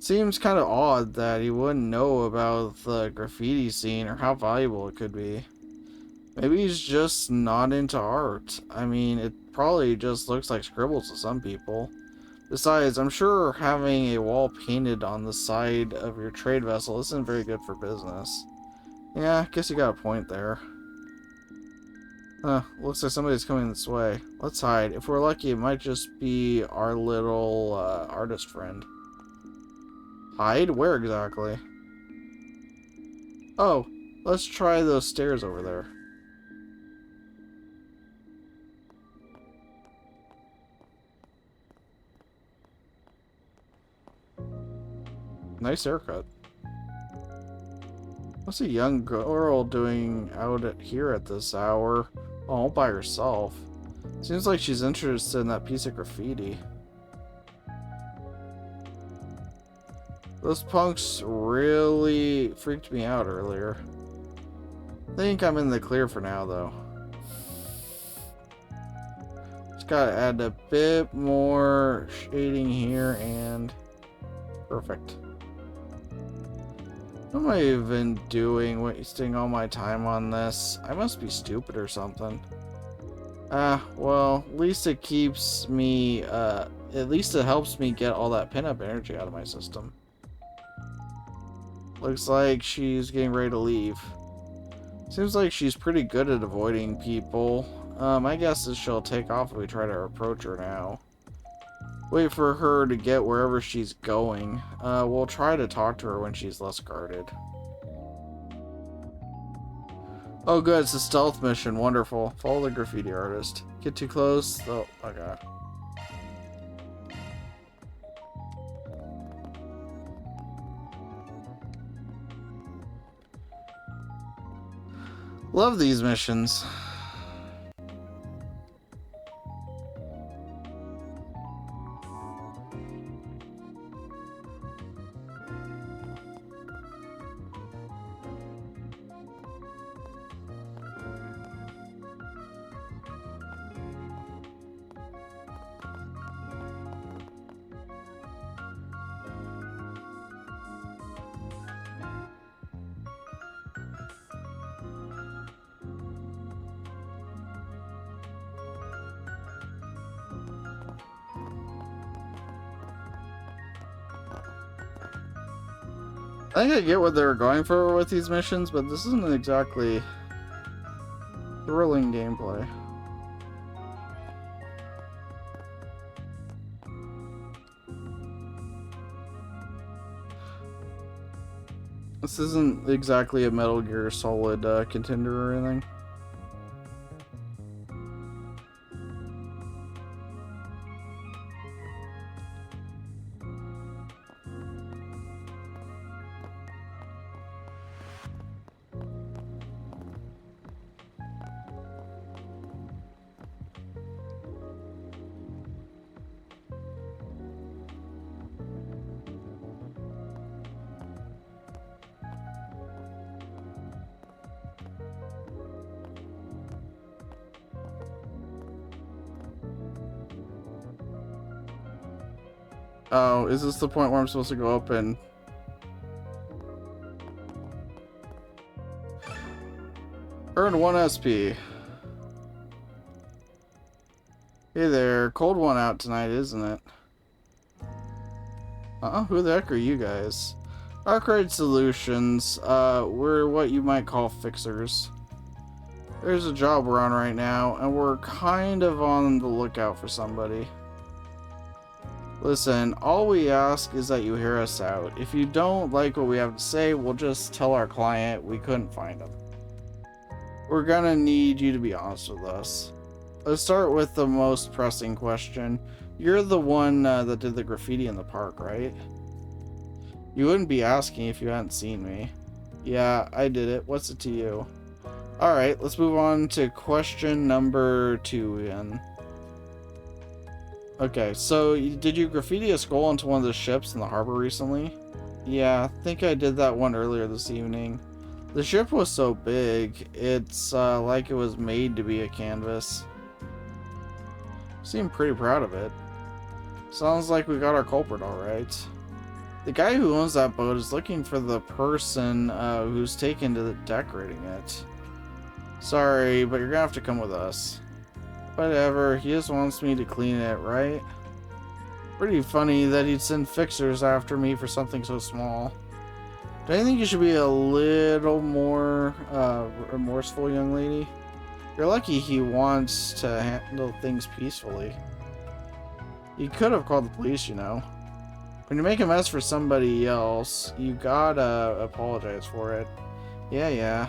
Seems kind of odd that he wouldn't know about the graffiti scene or how valuable it could be. Maybe he's just not into art. I mean, it probably just looks like scribbles to some people. Besides, I'm sure having a wall painted on the side of your trade vessel isn't very good for business. Yeah, I guess you got a point there. Huh, looks like somebody's coming this way. Let's hide. If we're lucky, it might just be our little artist friend. Hide? Where exactly? Oh, let's try those stairs over there. Nice haircut. What's a young girl doing here at this hour? All by herself. Seems like she's interested in that piece of graffiti. Those punks really freaked me out earlier. I think I'm in the clear for now, though. Just gotta add a bit more shading here and... perfect. What am I even doing, wasting all my time on this? I must be stupid or something. Well, at least it keeps me, at least it helps me get all that pinup energy out of my system. Looks like she's getting ready to leave. Seems like she's pretty good at avoiding people. My guess is she'll take off if we try to approach her now. Wait for her to get wherever she's going. We'll try to talk to her when she's less guarded. Oh good, it's a stealth mission. Wonderful. Follow the graffiti artist. Get too close. Oh, okay. Love these missions. I think I get what they were going for with these missions, but this isn't exactly thrilling gameplay. This isn't exactly a Metal Gear Solid contender or anything. Oh, is this the point where I'm supposed to go up and... earn 1 SP. Hey there, cold one out tonight, isn't it? Who the heck are you guys? Arcade Solutions, we're what you might call fixers. There's a job we're on right now, and we're kind of on the lookout for somebody. Listen, all we ask is that you hear us out. If you don't like what we have to say, we'll just tell our client we couldn't find him. We're gonna need you to be honest with us. Let's start with the most pressing question. You're the one that did the graffiti in the park, right? You wouldn't be asking if you hadn't seen me. Yeah, I did it. What's it to you? Alright, let's move on to question number 2 then. Okay, so did you graffiti a skull onto one of the ships in the harbor recently? Yeah, I think I did that one earlier this evening. The ship was so big, it's like it was made to be a canvas. Seemed pretty proud of it. Sounds like we got our culprit alright. The guy who owns that boat is looking for the person who's taken to decorating it. Sorry, but you're gonna have to come with us. Whatever, he just wants me to clean it, right? Pretty funny that he'd send fixers after me for something so small. Do I think you should be a little more remorseful, young lady? You're lucky he wants to handle things peacefully. You could have called the police, you know. When you make a mess for somebody else, you gotta apologize for it. Yeah.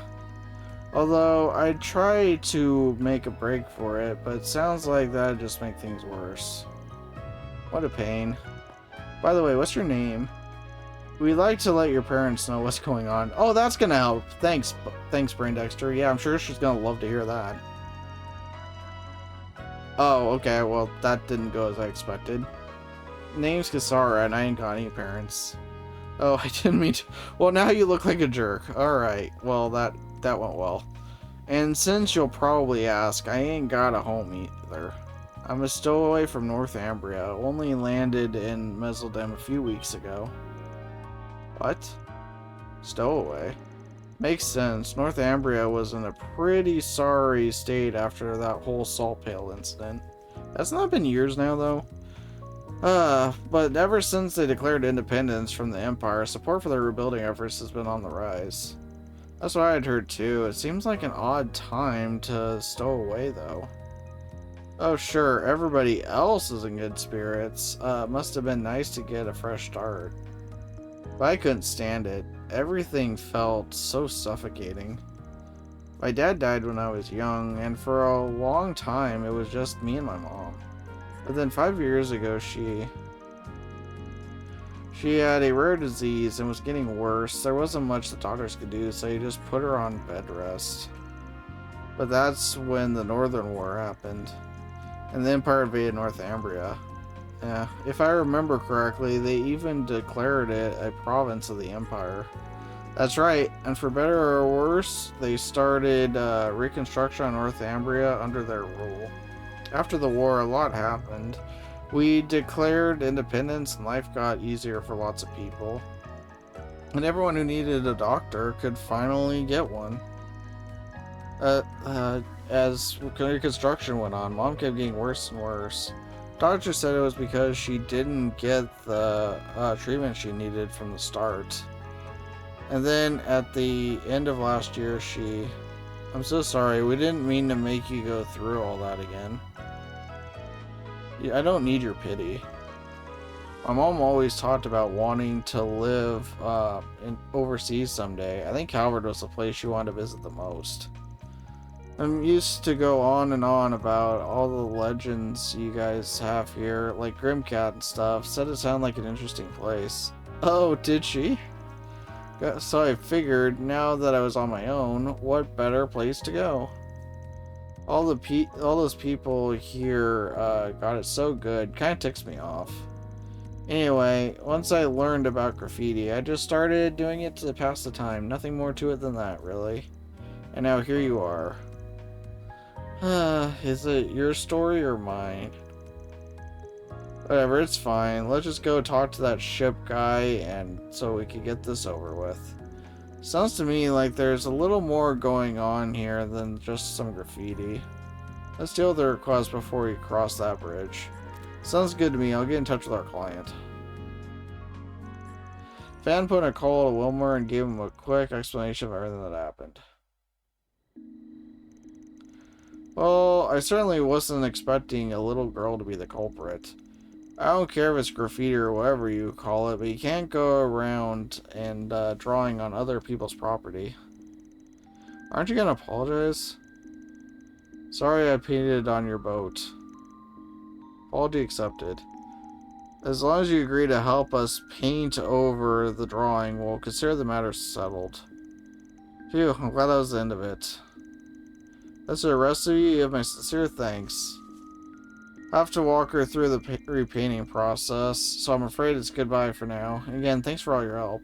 Although, I try to make a break for it, but it sounds like that'd just make things worse. What a pain. By the way, what's your name? We'd like to let your parents know what's going on. Oh, that's gonna help. Thanks, Braindexter. Yeah, I'm sure she's gonna love to hear that. Oh, okay, well, that didn't go as I expected. Name's Kasara, and I ain't got any parents. Oh, I didn't mean to. Well, now you look like a jerk. Alright, well, that went well. And since you'll probably ask, I ain't got a home either. I'm a stowaway from Northumbria, only landed in Meseldem a few weeks ago. What? Stowaway? Makes sense. Northumbria was in a pretty sorry state after that whole salt pail incident. That's not been years now, though. But ever since they declared independence from the Empire, support for their rebuilding efforts has been on the rise. That's what I'd heard too. It seems like an odd time to stow away, though. Oh sure, everybody else is in good spirits. Must have been nice to get a fresh start. But I couldn't stand it. Everything felt so suffocating. My dad died when I was young, and for a long time it was just me and my mom. But then 5 years ago she had a rare disease and was getting worse. There wasn't much the doctors could do, so you just put her on bed rest. But that's when the Northern War happened, and the Empire invaded Northumbria. Yeah, if I remember correctly, they even declared it a province of the Empire. That's right, and for better or worse, they started reconstruction on Northumbria under their rule. After the war, a lot happened. We declared independence and life got easier for lots of people. And everyone who needed a doctor could finally get one. As reconstruction went on, Mom kept getting worse and worse. Doctor said it was because she didn't get the treatment she needed from the start. And then at the end of last year, I'm so sorry, we didn't mean to make you go through all that again. I don't need your pity. My mom always talked about wanting to live overseas someday. I think Calvert was the place she wanted to visit the most. I'm used to go on and on about all the legends you guys have here, like Grimcat and stuff. Said it sounded like an interesting place. Oh, did she? So I figured, now that I was on my own, what better place to go? All those people here got it so good, kind of ticks me off. Anyway, once I learned about graffiti, I just started doing it to pass the time. Nothing more to it than that, really. And now here you are. Is it your story or mine? Whatever, it's fine. Let's just go talk to that ship guy and so we can get this over with. Sounds to me like there's a little more going on here than just some graffiti. Let's deal with the request before we cross that bridge. Sounds good to me. I'll get in touch with our client. Fan put a call to Wilmer and gave him a quick explanation of everything that happened. Well, I certainly wasn't expecting a little girl to be the culprit. I don't care if it's graffiti or whatever you call it, but you can't go around and drawing on other people's property. Aren't you gonna apologize? Sorry I painted on your boat. Apology accepted. As long as you agree to help us paint over the drawing, we'll consider the matter settled. Phew, I'm glad that was the end of it. That's the rest of you. You have my sincere thanks. I have to walk her through the repainting process, so I'm afraid it's goodbye for now. And again, thanks for all your help.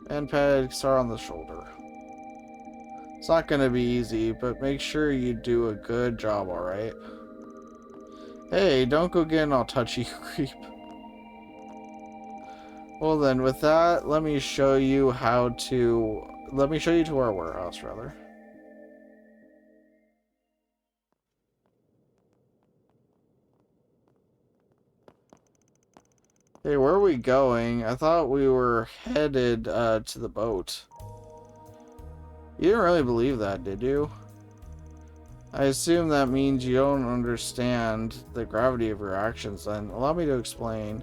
And pat Star on the shoulder. It's not gonna be easy, but make sure you do a good job, alright? Hey, don't go getting all touchy, creep. Well then, with that, let me show you to our warehouse, rather. Hey, where are we going? I thought we were headed to the boat. You didn't really believe that, did you? I assume that means you don't understand the gravity of your actions, then. Allow me to explain.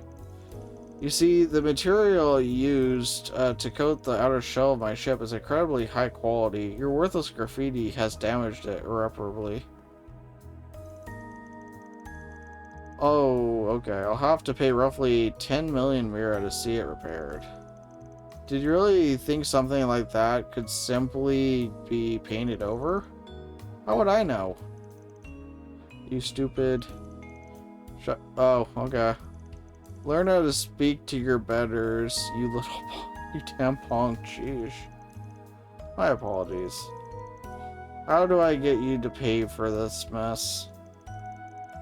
You see, the material used to coat the outer shell of my ship is incredibly high quality. Your worthless graffiti has damaged it irreparably. Oh, okay. I'll have to pay roughly 10 million Mira to see it repaired. Did you really think something like that could simply be painted over? How would I know? You stupid. Oh, okay. Learn how to speak to your betters, you little... you tampon. Sheesh. My apologies. How do I get you to pay for this mess?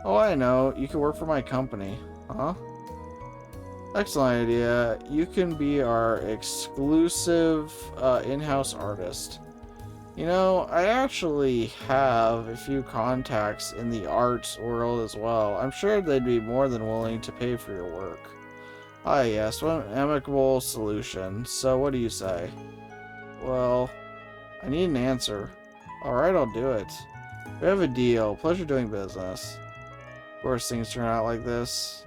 Oh, I know. You can work for my company. Huh? Excellent idea. You can be our exclusive in-house artist. You know, I actually have a few contacts in the arts world as well. I'm sure they'd be more than willing to pay for your work. Ah yes, what an amicable solution. So what do you say? Well, I need an answer. Alright, I'll do it. We have a deal. Pleasure doing business. Of course things turn out like this.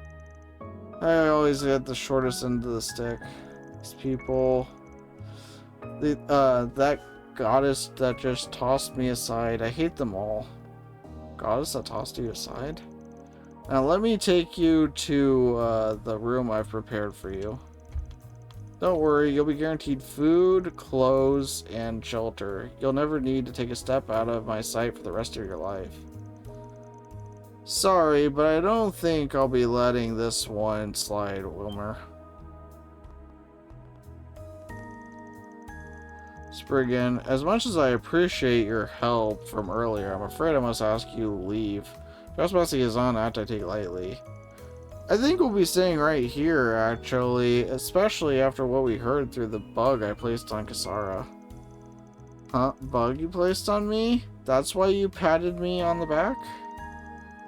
I always get the shortest end of the stick. These people... that goddess that just tossed me aside. I hate them all. Goddess that tossed you aside? Now let me take you to the room I've prepared for you. Don't worry, you'll be guaranteed food, clothes, and shelter. You'll never need to take a step out of my sight for the rest of your life. Sorry, but I don't think I'll be letting this one slide, Wilmer. Spriggan, as much as I appreciate your help from earlier, I'm afraid I must ask you to leave. Trespassing is not to take lightly. I think we'll be staying right here, actually, especially after what we heard through the bug I placed on Kasara. Huh? Bug you placed on me? That's why you patted me on the back?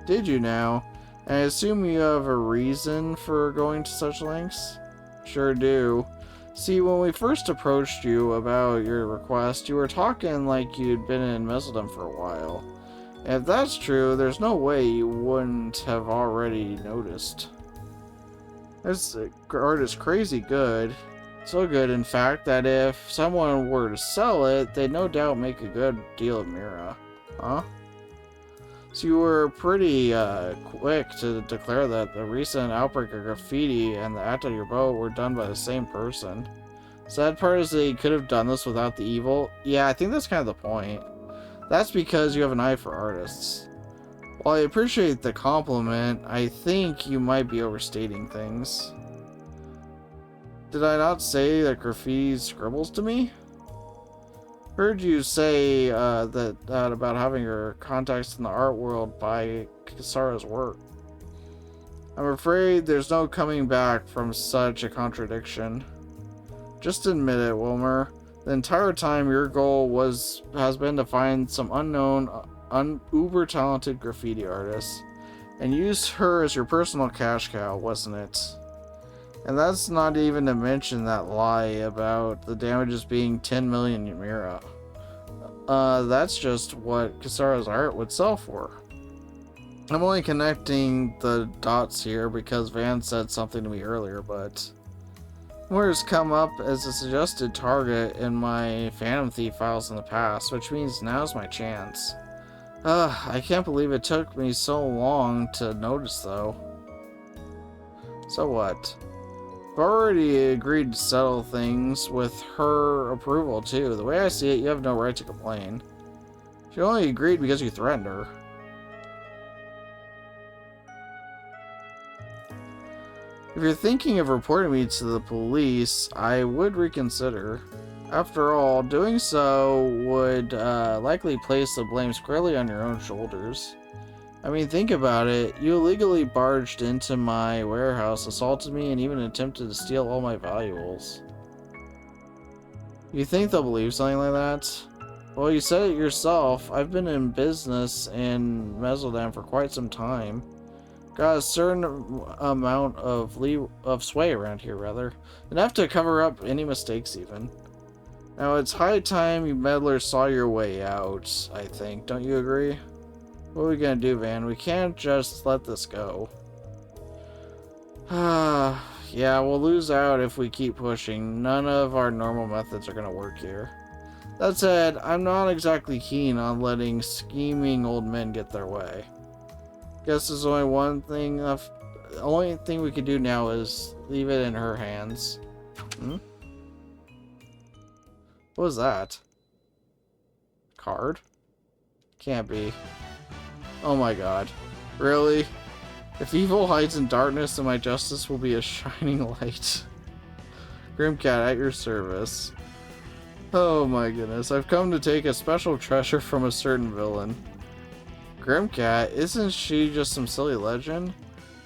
Did you now? And I assume you have a reason for going to such lengths? Sure do. See, when we first approached you about your request, you were talking like you'd been in Messeldom for a while. And if that's true, there's no way you wouldn't have already noticed. This art is crazy good. So good, in fact, that if someone were to sell it, they'd no doubt make a good deal of Mira. Huh? So you were pretty quick to declare that the recent outbreak of graffiti and the act on your boat were done by the same person. Sad part is that you could have done this without the evil. Yeah, I think that's kind of the point. That's because you have an eye for artists. While I appreciate the compliment, I think you might be overstating things. Did I not say that graffiti scribbles to me? Heard you say that about having your contacts in the art world by Kasara's work. I'm afraid there's no coming back from such a contradiction. Just admit it, Wilmer. The entire time your goal has been to find some unknown, uber talented graffiti artist, and use her as your personal cash cow, wasn't it? And that's not even to mention that lie about the damages being 10 million Mira. That's just what Kasara's art would sell for. I'm only connecting the dots here because Van said something to me earlier, but Moore's come up as a suggested target in my Phantom Thief files in the past, which means now's my chance. I can't believe it took me so long to notice, though. So what? I've already agreed to settle things with her approval, too. The way I see it, you have no right to complain. She only agreed because you threatened her. If you're thinking of reporting me to the police, I would reconsider. After all, doing so would likely place the blame squarely on your own shoulders. I mean, think about it. You illegally barged into my warehouse, assaulted me, and even attempted to steal all my valuables. You think they'll believe something like that? Well, you said it yourself. I've been in business in Mesodan for quite some time. Got a certain amount of sway around here, rather. Enough to cover up any mistakes, even. Now, it's high time you meddlers saw your way out, I think. Don't you agree? What are we gonna do, Van? We can't just let this go. Yeah, we'll lose out if we keep pushing. None of our normal methods are gonna work here. That said, I'm not exactly keen on letting scheming old men get their way. Guess there's only one thing left. The only thing we can do now is leave it in her hands. Hmm? What was that? Card? Can't be. Oh my god. Really? If evil hides in darkness, then my justice will be a shining light. Grimcat, at your service. Oh my goodness, I've come to take a special treasure from a certain villain. Grimcat, isn't she just some silly legend?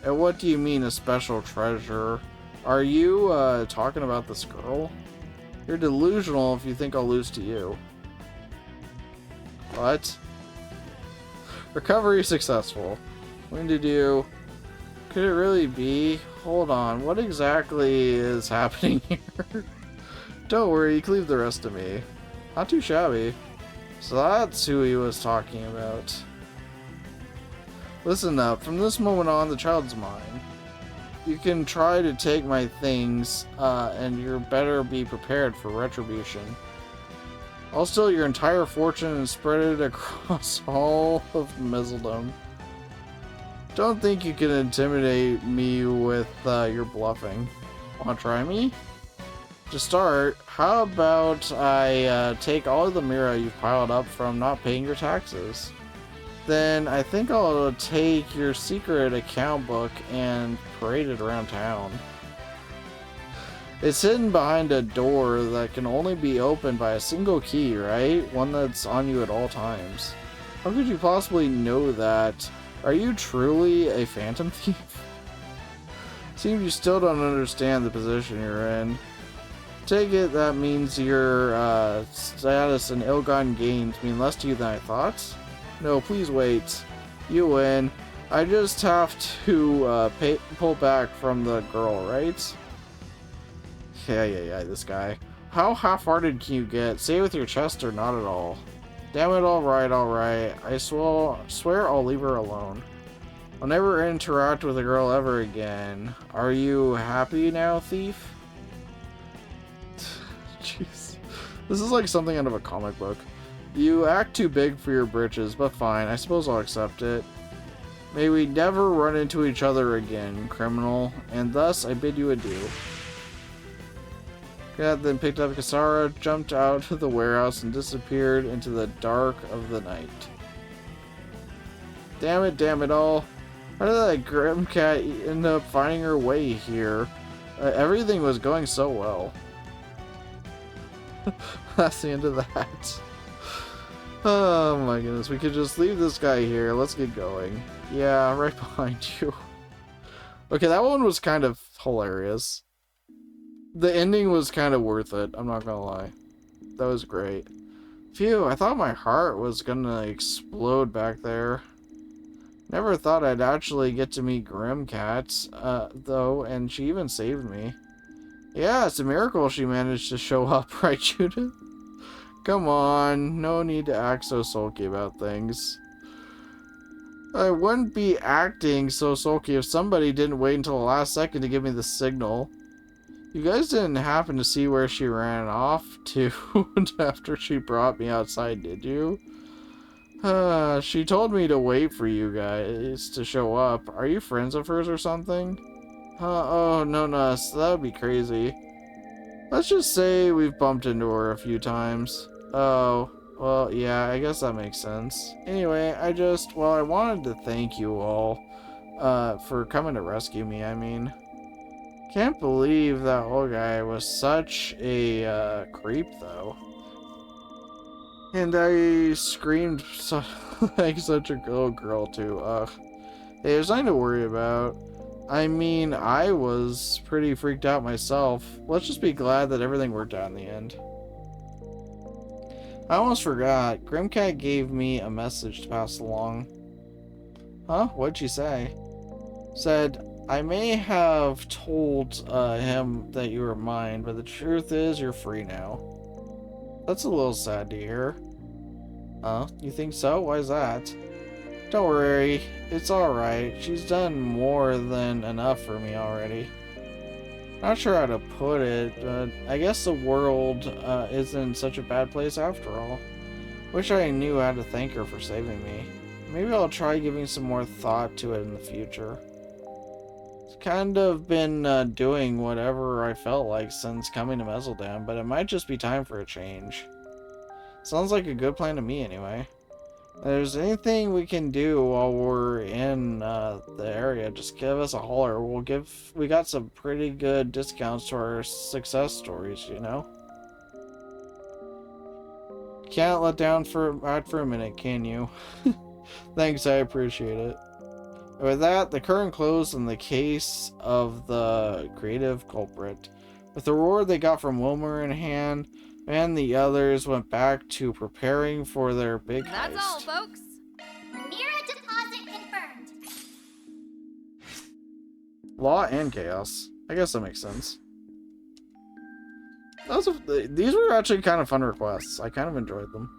And what do you mean a special treasure? Are you, talking about this girl? You're delusional if you think I'll lose to you. What? Recovery successful. When did you... Could it really be? Hold on, what exactly is happening here? Don't worry, you can leave the rest to me. Not too shabby. So that's who he was talking about. Listen up, from this moment on, the child's mine. You can try to take my things, and you better be prepared for retribution. I'll steal your entire fortune and spread it across all of Mesoldom. Don't think you can intimidate me with your bluffing. Wanna try me? To start, how about I take all of the Mira you've piled up from not paying your taxes? Then I think I'll take your secret account book and parade it around town. It's hidden behind a door that can only be opened by a single key, right? One that's on you at all times. How could you possibly know that? Are you truly a phantom thief? Seems you still don't understand the position you're in. Take it that means your status and ill-gotten gains mean less to you than I thought? No, please wait. You win. I just have to pull back from the girl, right? Yeah, this guy. How half-hearted can you get? Say it with your chest or not at all. Damn it, alright. I swear I'll leave her alone. I'll never interact with a girl ever again. Are you happy now, thief? Jeez. This is like something out of a comic book. You act too big for your britches, but fine, I suppose I'll accept it. May we never run into each other again, criminal, and thus I bid you adieu. Cat then picked up Kasara, jumped out of the warehouse, and disappeared into the dark of the night. Damn it all. How did that grim cat end up finding her way here? Everything was going so well. That's the end of that. Oh my goodness, we could just leave this guy here. Let's get going. Yeah, right behind you. Okay, that one was kind of hilarious. The ending was kind of worth it, I'm not gonna lie. That was great. Phew, I thought my heart was gonna explode back there. Never thought I'd actually get to meet Grimcat, though, and she even saved me. Yeah, it's a miracle she managed to show up, right, Judith? Come on, no need to act so sulky about things. I wouldn't be acting so sulky if somebody didn't wait until the last second to give me the signal. You guys didn't happen to see where she ran off to after she brought me outside, did you? She told me to wait for you guys to show up. Are you friends of hers or something? Oh, no, that would be crazy. Let's just say we've bumped into her a few times. Oh, well, yeah, I guess that makes sense. Anyway, I wanted to thank you all, for coming to rescue me, I mean. Can't believe that old guy was such a, creep, though. And I screamed so, like such a little girl too. Hey, there's nothing to worry about. I mean, I was pretty freaked out myself. Let's just be glad that everything worked out in the end. I almost forgot. Grimcat gave me a message to pass along. Huh? What'd she say? Said, I may have told him that you were mine, but the truth is you're free now. That's a little sad to hear. You think so? Why is that? Don't worry, it's alright. She's done more than enough for me already. Not sure how to put it, but I guess the world isn't such a bad place after all. Wish I knew how to thank her for saving me. Maybe I'll try giving some more thought to it in the future. It's kind of been doing whatever I felt like since coming to Messeldam, but it might just be time for a change. Sounds like a good plan to me anyway. If there's anything we can do while we're in the area, just give us a holler. We got some pretty good discounts to our success stories, you know? Can't let down for a minute, can you? Thanks, I appreciate it. With that, the curtain closed in the case of the creative culprit. With the reward they got from Wilmer in hand, and the others went back to preparing for their big heist. That's all, folks. Mira deposit confirmed. Law and chaos. I guess that makes sense. These were actually kind of fun requests. I kind of enjoyed them.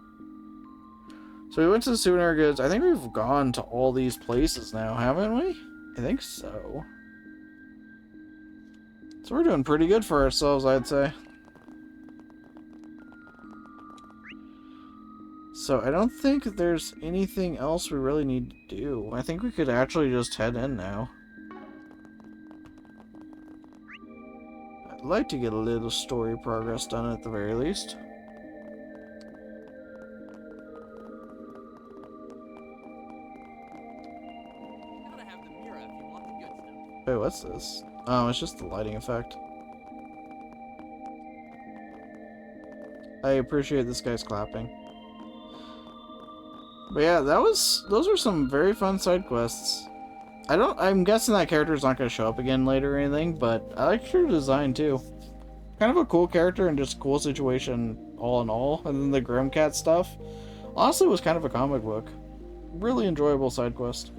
So we went to the souvenir goods. I think we've gone to all these places now, haven't we? I think so. So we're doing pretty good for ourselves, I'd say. So I don't think there's anything else we really need to do. I think we could actually just head in now. I'd like to get a little story progress done at the very least. Wait, what's this? Oh, it's just the lighting effect. I appreciate this guy's clapping. But yeah, those are some very fun side quests. I'm guessing that character's not going to show up again later or anything, but I like her design too. Kind of a cool character and just cool situation all in all. And then the Grimcat stuff honestly was kind of a comic book. Really enjoyable side quest.